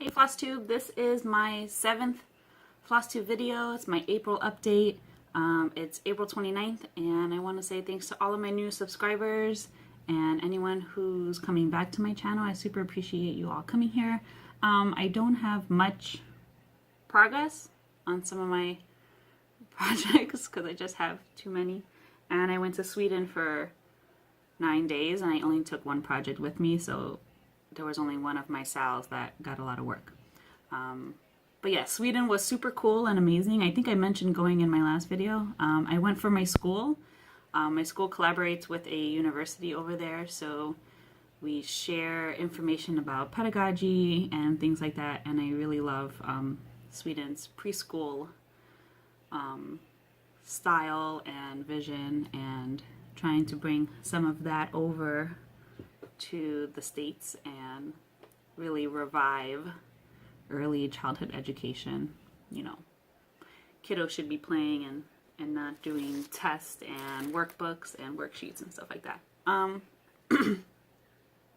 Hey Floss Tube, this is my 7th Floss Tube video. It's my April update. It's April 29th and I want to say thanks to all of my new subscribers and anyone who's coming back to my channel. I super appreciate you all coming here. I don't have much progress on some of my projects because I just have too many. And I went to Sweden for 9 days and I only took one project with me, so there was only one of my sals that got a lot of work. But yeah, Sweden was super cool and amazing. I think I mentioned going in my last video. I went for my school. My school collaborates with a university over there, so we share information about pedagogy and things like that, and I really love Sweden's preschool style and vision, and trying to bring some of that over to the States and really revive early childhood education. You know, kiddos should be playing and not doing tests and workbooks and worksheets and stuff like that.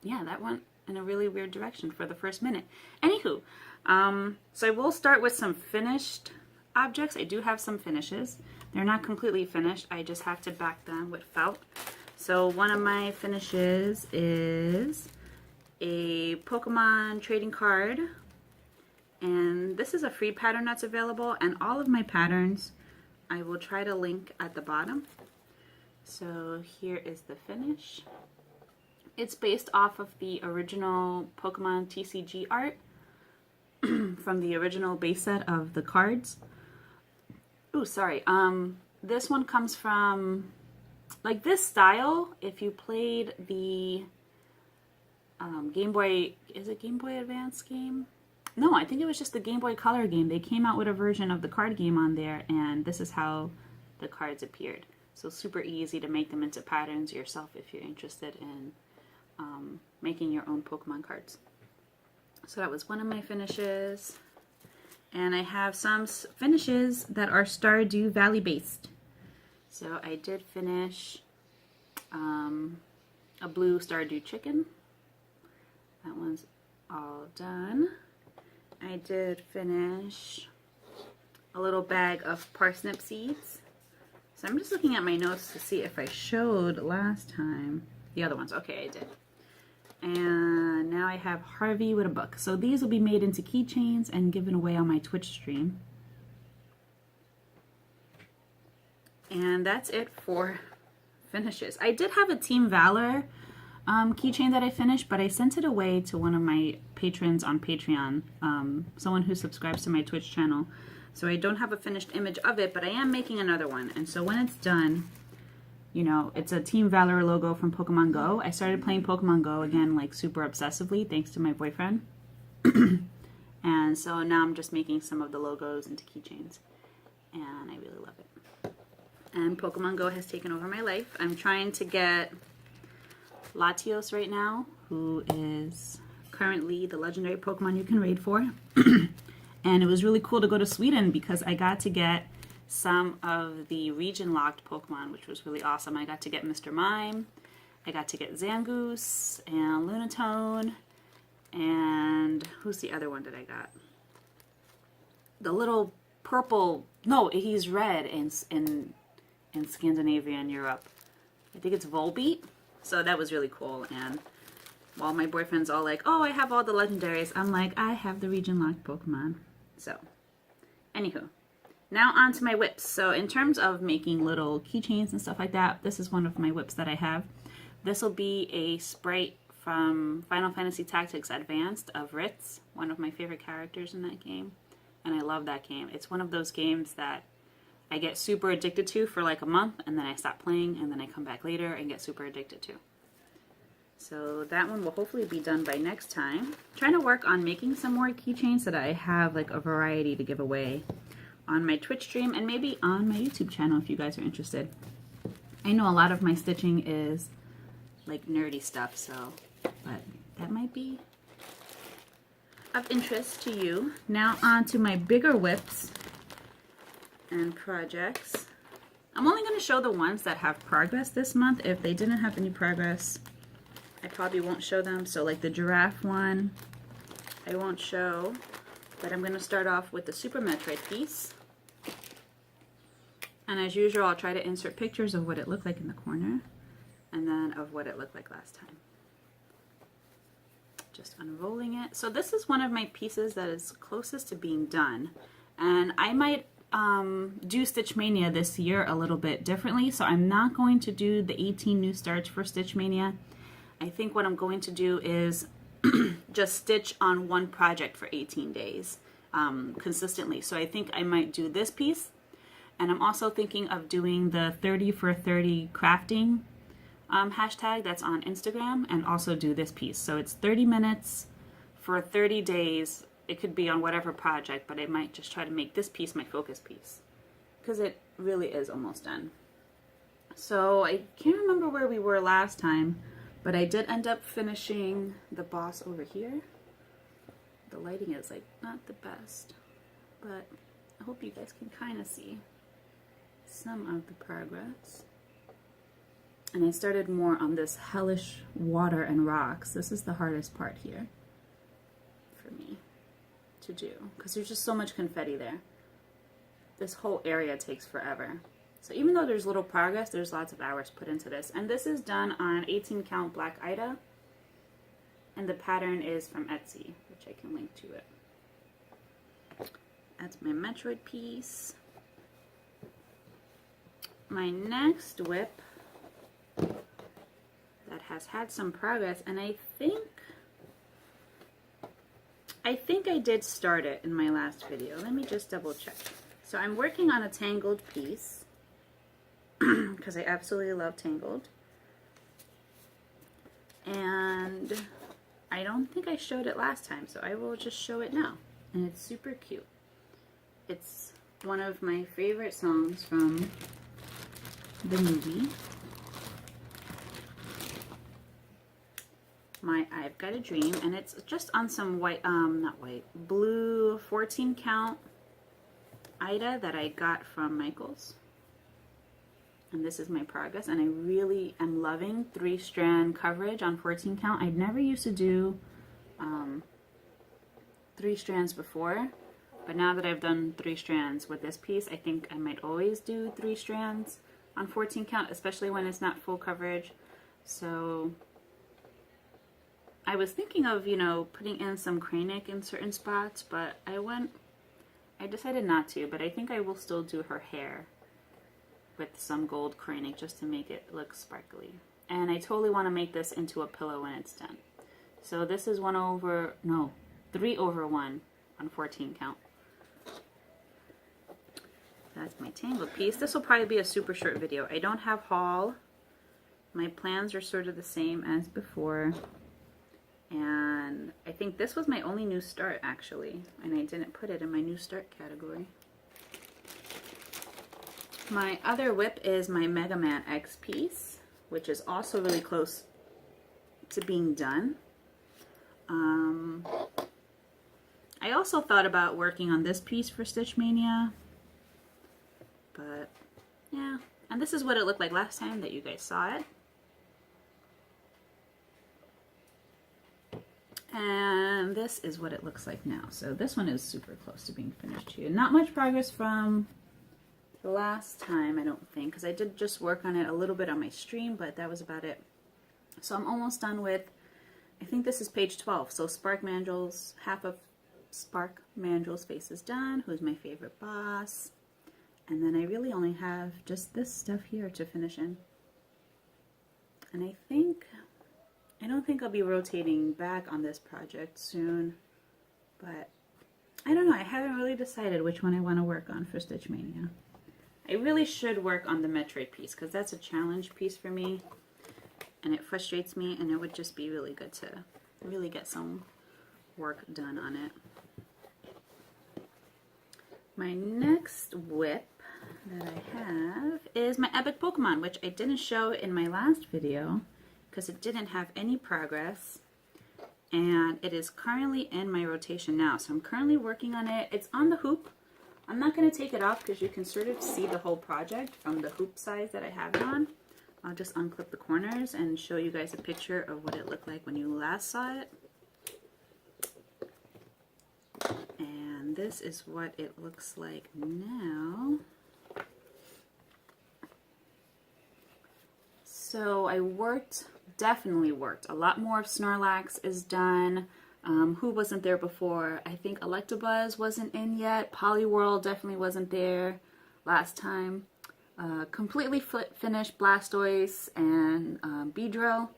Yeah, that went in a really weird direction for the first minute. Anywho, so I will start with some finished objects. I do have some finishes. They're not completely finished. I just have to back them with felt. So one of my finishes is a Pokemon trading card, and this is a free pattern that's available, and all of my patterns I will try to link at the bottom. So here is the finish. It's based off of the original Pokemon TCG art from the original base set of the cards. Ooh, sorry. This one comes from, like, this style, if you played the Game Boy, is it Game Boy Advance game? No, I think it was just the Game Boy Color game. They came out with a version of the card game on there, and this is how the cards appeared. So super easy to make them into patterns yourself if you're interested in making your own Pokemon cards. So that was one of my finishes. And I have some finishes that are Stardew Valley based. So I did finish a blue Stardew chicken. That one's all done. I did finish a little bag of parsnip seeds. So I'm just looking at my notes to see if I showed last time the other ones. Okay, I did. And now I have Harvey with a book. So these will be made into keychains and given away on my Twitch stream. And that's it for finishes. I did have a Team Valor keychain that I finished, but I sent it away to one of my patrons on Patreon, someone who subscribes to my Twitch channel. So I don't have a finished image of it, but I am making another one. And so when it's done, you know, it's a Team Valor logo from Pokemon Go. I started playing Pokemon Go again, like, super obsessively, thanks to my boyfriend. And so now I'm just making some of the logos into keychains, and I really love it. And Pokemon Go has taken over my life. I'm trying to get Latios right now, who is currently the legendary Pokemon you can raid for. And it was really cool to go to Sweden because I got to get some of the region-locked Pokemon, which was really awesome. I got to get Mr. Mime, I got to get Zangoose, and Lunatone, and who's the other one that I got? The little purple, no, he's red in Scandinavia and Europe. I think it's Volbeat. So that was really cool, and while my boyfriend's all like, oh, I have all the legendaries, I'm like, I have the region-locked Pokemon. So, anywho. Now on to my whips. So in terms of making little keychains and stuff like that, this is one of my whips that I have. This will be a Sprite from Final Fantasy Tactics Advanced of Ritz, one of my favorite characters in that game. And I love that game. It's one of those games that I get super addicted to for like a month, and then I stop playing, and then I come back later and get super addicted to. So that one will hopefully be done by next time. I'm trying to work on making some more keychains so that I have like a variety to give away on my Twitch stream and maybe on my YouTube channel if you guys are interested. I know a lot of my stitching is like nerdy stuff, so, but that might be of interest to you. Now on to my bigger whips and projects. I'm only going to show the ones that have progress this month. If they didn't have any progress, I probably won't show them. So like the giraffe one, I won't show, but I'm going to start off with the Super Metroid piece. And as usual, I'll try to insert pictures of what it looked like in the corner, and then of what it looked like last time. Just unrolling it. So this is one of my pieces that is closest to being done. And I might do Stitch Mania this year a little bit differently. So I'm not going to do the 18 new starts for Stitch Mania. I think what I'm going to do is just stitch on one project for 18 days consistently. So I think I might do this piece. And I'm also thinking of doing the 30 for 30 crafting hashtag that's on Instagram, and also do this piece. So it's 30 minutes for 30 days. It could be on whatever project, but I might just try to make this piece my focus piece because it really is almost done. So I can't remember where we were last time, but I did end up finishing the boss over here. The lighting is like not the best, but I hope you guys can kind of see some of the progress. And I started more on this hellish water and rocks. This is the hardest part here for me to do because there's just so much confetti there. This whole area takes forever. So even though there's little progress, there's lots of hours put into this. And this is done on 18 count black Ida. And the pattern is from Etsy, which I can link to it. That's my Metroid piece. My next whip that has had some progress, and I think I did start it in my last video. Let me just double check. So I'm working on a tangled piece because I absolutely love tangled. And I don't think I showed it last time, so I will just show it now. And it's super cute. It's one of my favorite songs from the movie. My I've Got a Dream, and it's just on some white, blue 14 count Ida that I got from Michaels. And this is my progress, and I really am loving 3-strand coverage on 14 count. I never used to do 3 strands before, but now that I've done 3 strands with this piece, I think I might always do 3 strands on 14 count, especially when it's not full coverage. So I was thinking of, you know, putting in some cranic in certain spots, but I decided not to, but I think I will still do her hair with some gold cranic just to make it look sparkly. And I totally want to make this into a pillow when it's done. So this is 3 over 1 on 14 count. That's my tangled piece. This will probably be a super short video. I don't have haul. My plans are sort of the same as before. And I think this was my only new start actually, and I didn't put it in my new start category. My other whip is my Megaman X piece, which is also really close to being done. I also thought about working on this piece for Stitch Mania, but yeah. And this is what it looked like last time that you guys saw it. And this is what it looks like now. So this one is super close to being finished here. Not much progress from the last time, I don't think, because I did just work on it a little bit on my stream, but that was about it. So I'm almost done with, I think this is page 12. So Spark Mandrel's, half of Spark Mandrel's face is done, who's my favorite boss. And then I really only have just this stuff here to finish in. And I don't think I'll be rotating back on this project soon, but I don't know. I haven't really decided which one I want to work on for Stitch Mania. I really should work on the Metroid piece because that's a challenge piece for me, and it frustrates me, and it would just be really good to really get some work done on it. My next whip that I have is my Epic Pokemon, which I didn't show in my last video because it didn't have any progress, and it is currently in my rotation now. So I'm currently working on it. It's on the hoop. I'm not going to take it off because you can sort of see the whole project from the hoop size that I have it on. I'll just unclip the corners and show you guys a picture of what it looked like when you last saw it. this is what it looks like now. So I definitely worked. A lot more of Snorlax is done. Who wasn't there before? I think Electabuzz wasn't in yet. Poliwhirl definitely wasn't there last time. Completely finished Blastoise and Beedrill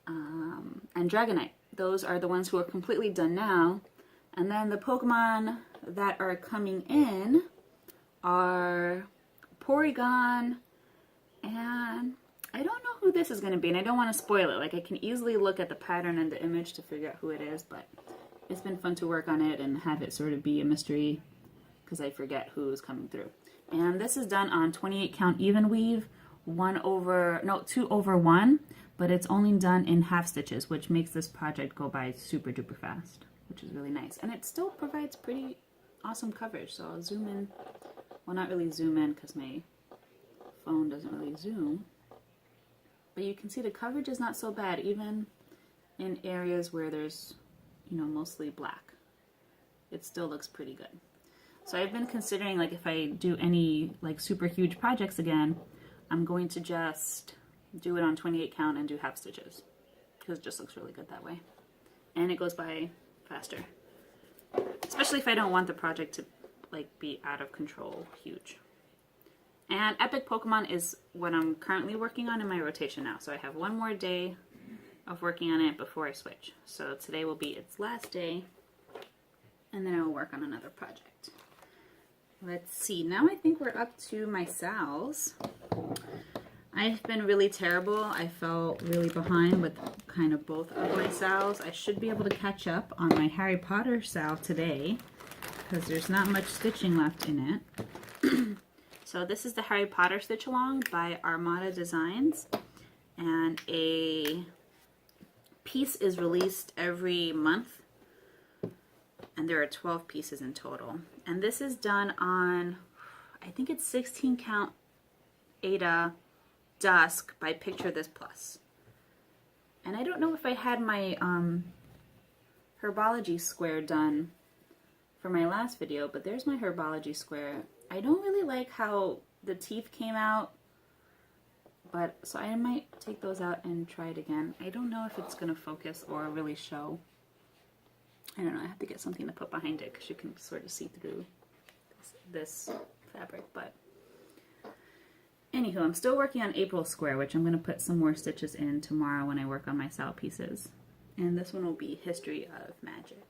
and Dragonite. Those are the ones who are completely done now. And then the Pokemon that are coming in are Porygon, and I don't know who this is going to be, and I don't want to spoil it. Like, I can easily look at the pattern and the image to figure out who it is, but it's been fun to work on it and have it sort of be a mystery because I forget who's coming through. And this is done on 28 count even weave, 2 over 1, but it's only done in half stitches, which makes this project go by super duper fast, which is really nice. And it still provides pretty awesome coverage, so I'll zoom in. Well, not really zoom in because my phone doesn't really zoom. But you can see the coverage is not so bad, even in areas where there's, mostly black. It still looks pretty good. So I've been considering, like, if I do any, like, super huge projects again, I'm going to just do it on 28 count and do half stitches. Because it just looks really good that way. And it goes by faster. Especially if I don't want the project to, like, be out of control huge. And Epic Pokemon is what I'm currently working on in my rotation now. So I have one more day of working on it before I switch. So today will be its last day. And then I will work on another project. Let's see. Now I think we're up to my SALs. I've been really terrible. I fell really behind with kind of both of my SALs. I should be able to catch up on my Harry Potter SAL today because there's not much stitching left in it. So this is the Harry Potter Stitch Along by Armada Designs, and a piece is released every month, and there are 12 pieces in total. And this is done on, I think it's 16 count Ada Dusk by Picture This Plus. And I don't know if I had my herbology square done for my last video, but there's my herbology square. I don't really like how the teeth came out, but so I might take those out and try it again. I don't know if it's going to focus or really show. I don't know. I have to get something to put behind it because you can sort of see through this fabric. But anywho, I'm still working on April Square, which I'm going to put some more stitches in tomorrow when I work on my SAL pieces. And this one will be History of Magic.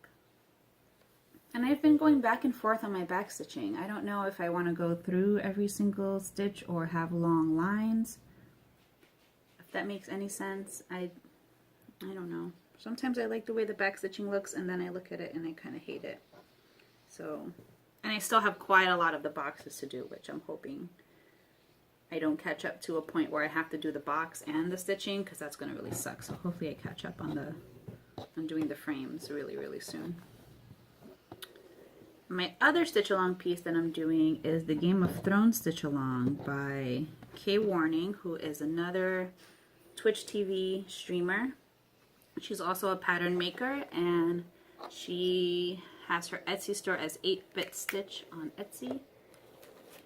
And I've been going back and forth on my back stitching. I don't know if I want to go through every single stitch or have long lines. If that makes any sense. I don't know. Sometimes I like the way the back stitching looks, and then I look at it and I kind of hate it. So, and I still have quite a lot of the boxes to do, which I'm hoping I don't catch up to a point where I have to do the box and the stitching, because that's going to really suck. So hopefully I catch up on doing the frames really, really soon. My other stitch along piece that I'm doing is the Game of Thrones stitch along by Kay Warning, who is another Twitch TV streamer. She's also a pattern maker, and she has her Etsy store as 8-Bit Stitch on Etsy.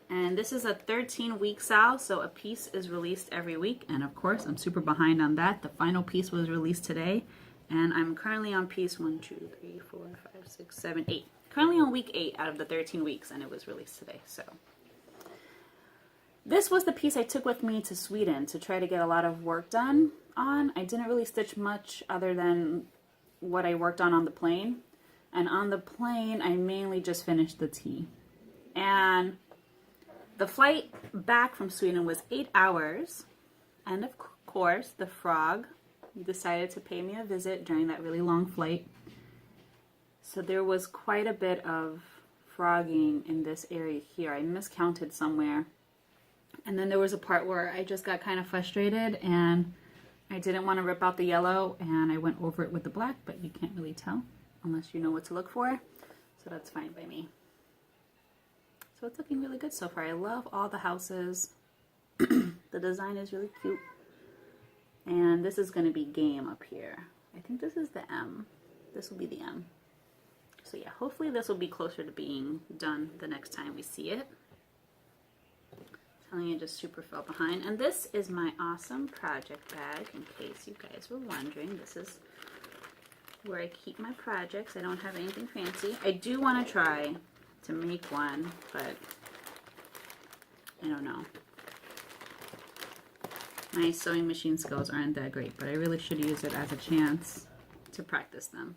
And this is a 13-week SAL, so a piece is released every week. And of course, I'm super behind on that. The final piece was released today, and I'm currently on piece 1, 2, 3, 4, 5, 6, 7, 8. Currently on week 8 out of the 13 weeks, and it was released today. So this was the piece I took with me to Sweden to try to get a lot of work done on. I didn't really stitch much other than what I worked on the plane. And on the plane, I mainly just finished the T. And the flight back from Sweden was 8 hours. And of course, the frog decided to pay me a visit during that really long flight. So there was quite a bit of frogging in this area here. I miscounted somewhere. And then there was a part where I just got kind of frustrated and I didn't want to rip out the yellow, and I went over it with the black, but you can't really tell unless you know what to look for. So that's fine by me. So it's looking really good so far. I love all the houses. The design is really cute. And this is going to be game up here. I think this is the M. This will be the M. So yeah, hopefully this will be closer to being done the next time we see it. Telling you, just super fell behind. And this is my awesome project bag, in case you guys were wondering. This is where I keep my projects. I don't have anything fancy. I do want to try to make one, but I don't know. My sewing machine skills aren't that great, but I really should use it as a chance to practice them.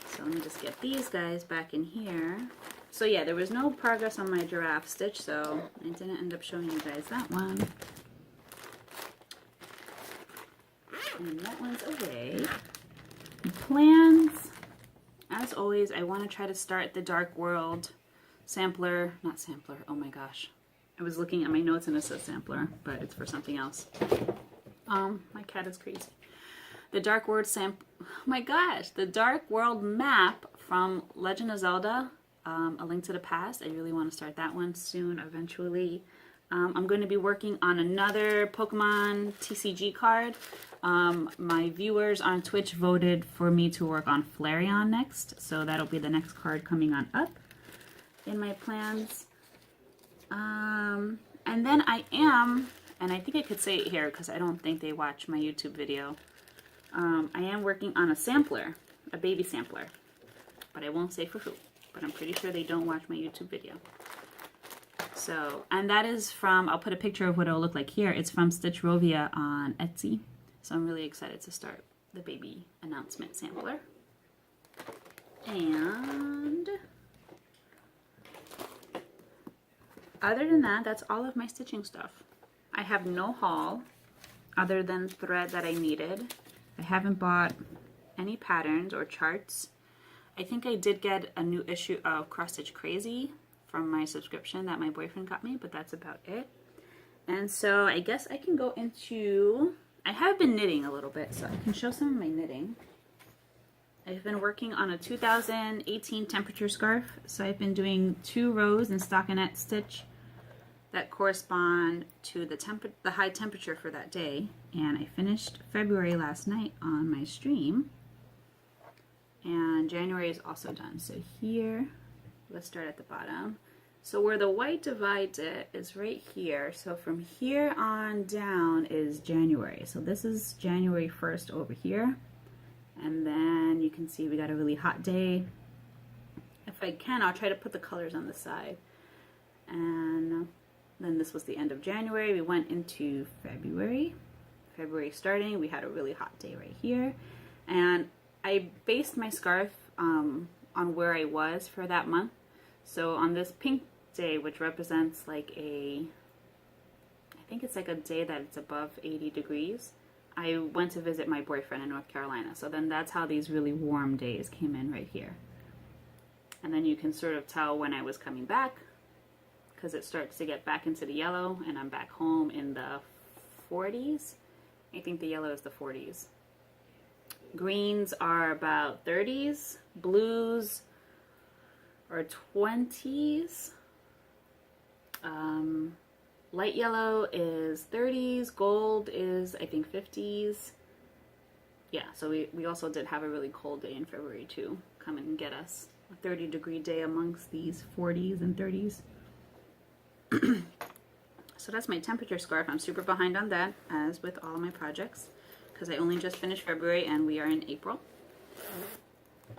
So let me just get these guys back in here. So yeah, there was no progress on my giraffe stitch, so I didn't end up showing you guys that one. And that one's away. Plans, as always, I want to try to start the Dark World sampler, not sampler, oh my gosh. I was looking at my notes and it says sampler, but it's for something else. My cat is crazy. The Dark World oh my gosh, the Dark World map from Legend of Zelda, A Link to the Past. I really want to start that one soon, eventually. I'm going to be working on another Pokemon TCG card. My viewers on Twitch voted for me to work on Flareon next, so that'll be the next card coming on up in my plans. And then I am, and I think I could say it here because I don't think they watch my YouTube video, I am working on a sampler, a baby sampler, but I won't say for who, but I'm pretty sure they don't watch my YouTube video. So, and that is from, I'll put a picture of what it'll look like here. It's from Stitchrovia on Etsy. So I'm really excited to start the baby announcement sampler. And other than that, that's all of my stitching stuff. I have no haul other than thread that I needed. I haven't bought any patterns or charts. I think I did get a new issue of Cross Stitch Crazy from my subscription that my boyfriend got me, but that's about it. And so I guess I can go into, I have been knitting a little bit, so I can show some of my knitting. I've been working on a 2018 temperature scarf, so I've been doing 2 rows in stockinette stitch that correspond to the high temperature for that day, and I finished February last night on my stream, and January is also done. So here, let's start at the bottom. So where the white divides it is right here. So from here on down is January. So this is January 1st over here. And then you can see we got a really hot day. If I can, I'll try to put the colors on the side. And then this was the end of January. We went into February. February starting, we had a really hot day right here. And I based my scarf on where I was for that month. So on this pink day, which represents like I think it's like a day that it's above 80 degrees, I went to visit my boyfriend in North Carolina. So then that's how these really warm days came in right here. And then you can sort of tell when I was coming back, because it starts to get back into the yellow, and I'm back home in the 40s. I think the yellow is the 40s. Greens are about 30s. Blues are 20s. Light yellow is 30s. Gold is, I think, 50s. Yeah, so we also did have a really cold day in February too. Come and get us. A 30-degree day amongst these 40s and 30s. So that's my temperature scarf. I'm super behind on that, as with all my projects, because I only just finished February and we are in April.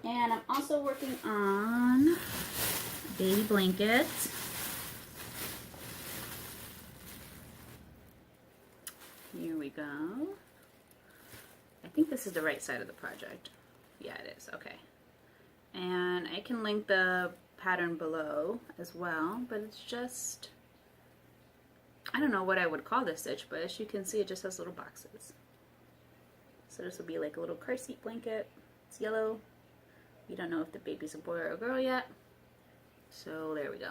And I'm also working on a baby blanket. Here we go. I think this is the right side of the project. Yeah, it is. Okay. And I can link the pattern below as well, but it's just, I don't know what I would call this stitch, but as you can see, it just has little boxes. So this will be like a little car seat blanket. It's yellow. We don't know if the baby's a boy or a girl yet. So there we go.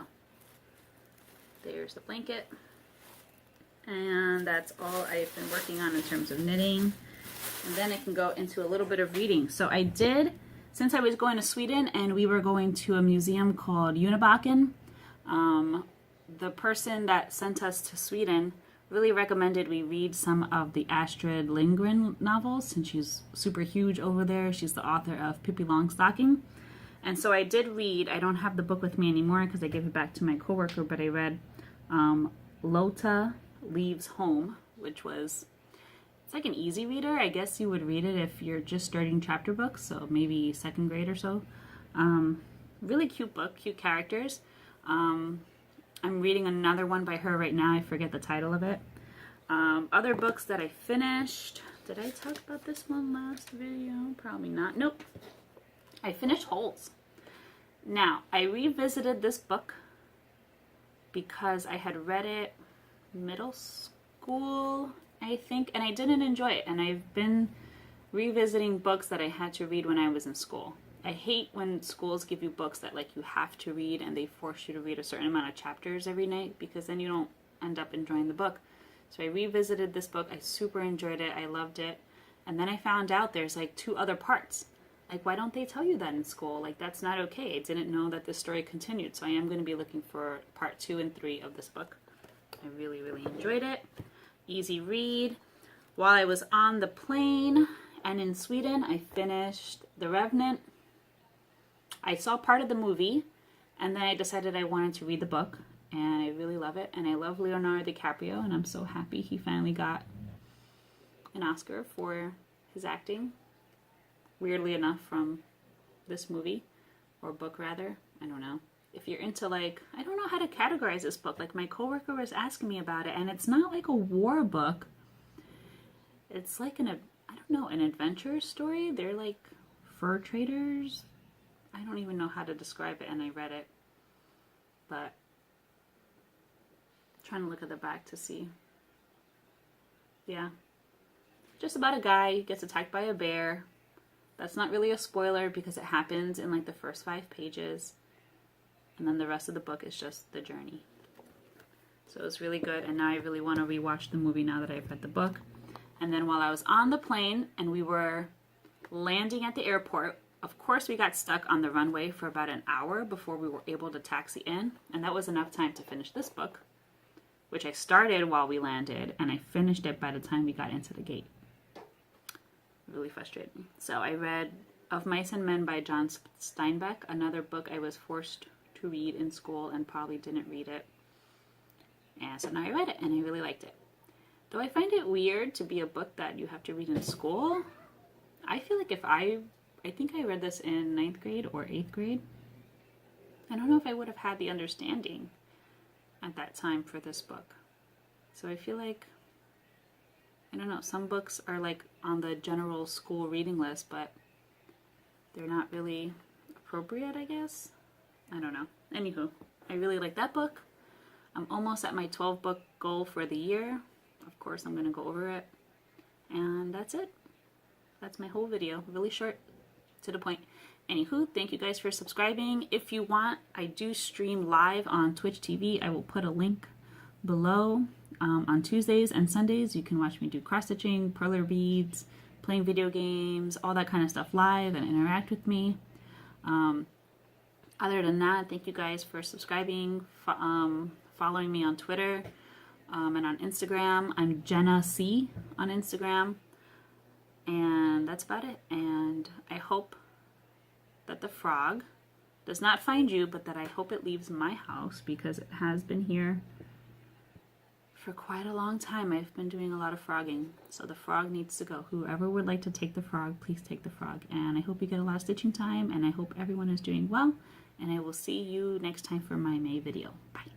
There's the blanket. And that's all I've been working on in terms of knitting. And then I can go into a little bit of reading. So I did, since I was going to Sweden and we were going to a museum called Unibaken, the person that sent us to Sweden really recommended we read some of the Astrid Lindgren novels since she's super huge over there. She's the author of Pippi Longstocking. And so I did read, I don't have the book with me anymore because I gave it back to my coworker, but I read Lota Leaves Home, which was, it's like an easy reader. I guess you would read it if you're just starting chapter books, so maybe second grade or so. Really cute book, cute characters. I'm reading another one by her right now. I forget the title of it. Other books that I finished. Did I talk about this one last video? Probably not. Nope. I finished Holes. Now, I revisited this book because I had read it middle school, I think, and I didn't enjoy it. And I've been revisiting books that I had to read when I was in school. I hate when schools give you books that like you have to read and they force you to read a certain amount of chapters every night because then you don't end up enjoying the book. So I revisited this book. I super enjoyed it. I loved it. And then I found out there's like 2 other parts. Like, why don't they tell you that in school? Like, that's not okay. I didn't know that this story continued. So I am going to be looking for part 2 and 3 of this book. I really, really enjoyed it. Easy read. While I was on the plane and in Sweden, I finished The Revenant. I saw part of the movie, and then I decided I wanted to read the book, and I really love it. And I love Leonardo DiCaprio, and I'm so happy he finally got an Oscar for his acting. Weirdly enough, from this movie, or book rather. I don't know. If you're into like, I don't know how to categorize this book. Like my coworker was asking me about it, and it's not like a war book. It's like I don't know, an adventure story. They're like fur traders. I don't even know how to describe it, and I read it, but I'm trying to look at the back to see. Yeah, just about a guy who gets attacked by a bear. That's not really a spoiler because it happens in like the first 5 pages, and then the rest of the book is just the journey. So it was really good, and now I really want to rewatch the movie now that I've read the book. And then while I was on the plane and we were landing at the airport, of course, we got stuck on the runway for about an hour before we were able to taxi in, and that was enough time to finish this book, which I started while we landed, and I finished it by the time we got into the gate. Really frustrating. So I read Of Mice and Men by John Steinbeck, another book I was forced to read in school and probably didn't read it. And so now I read it, and I really liked it. Though I find it weird to be a book that you have to read in school. I feel like if I think I read this in 9th grade or 8th grade. I don't know if I would have had the understanding at that time for this book. So I feel like, I don't know, some books are like on the general school reading list, but they're not really appropriate, I guess. I don't know. Anywho, I really like that book. I'm almost at my 12 book goal for the year. Of course, I'm going to go over it. And that's it. That's my whole video. Really short, to the point. Anywho, thank you guys for subscribing. If you want, I do stream live on Twitch TV. I will put a link below. On Tuesdays and Sundays, you can watch me do cross-stitching, perler beads, playing video games, all that kind of stuff live and interact with me. Other than that, thank you guys for subscribing, following me on Twitter and on Instagram. I'm Jenna C on Instagram. And that's about it. And I hope that the frog does not find you, but that I hope it leaves my house because it has been here for quite a long time. I've been doing a lot of frogging. So the frog needs to go. Whoever would like to take the frog, please take the frog. And I hope you get a lot of stitching time, and I hope everyone is doing well. And I will see you next time for my May video. Bye.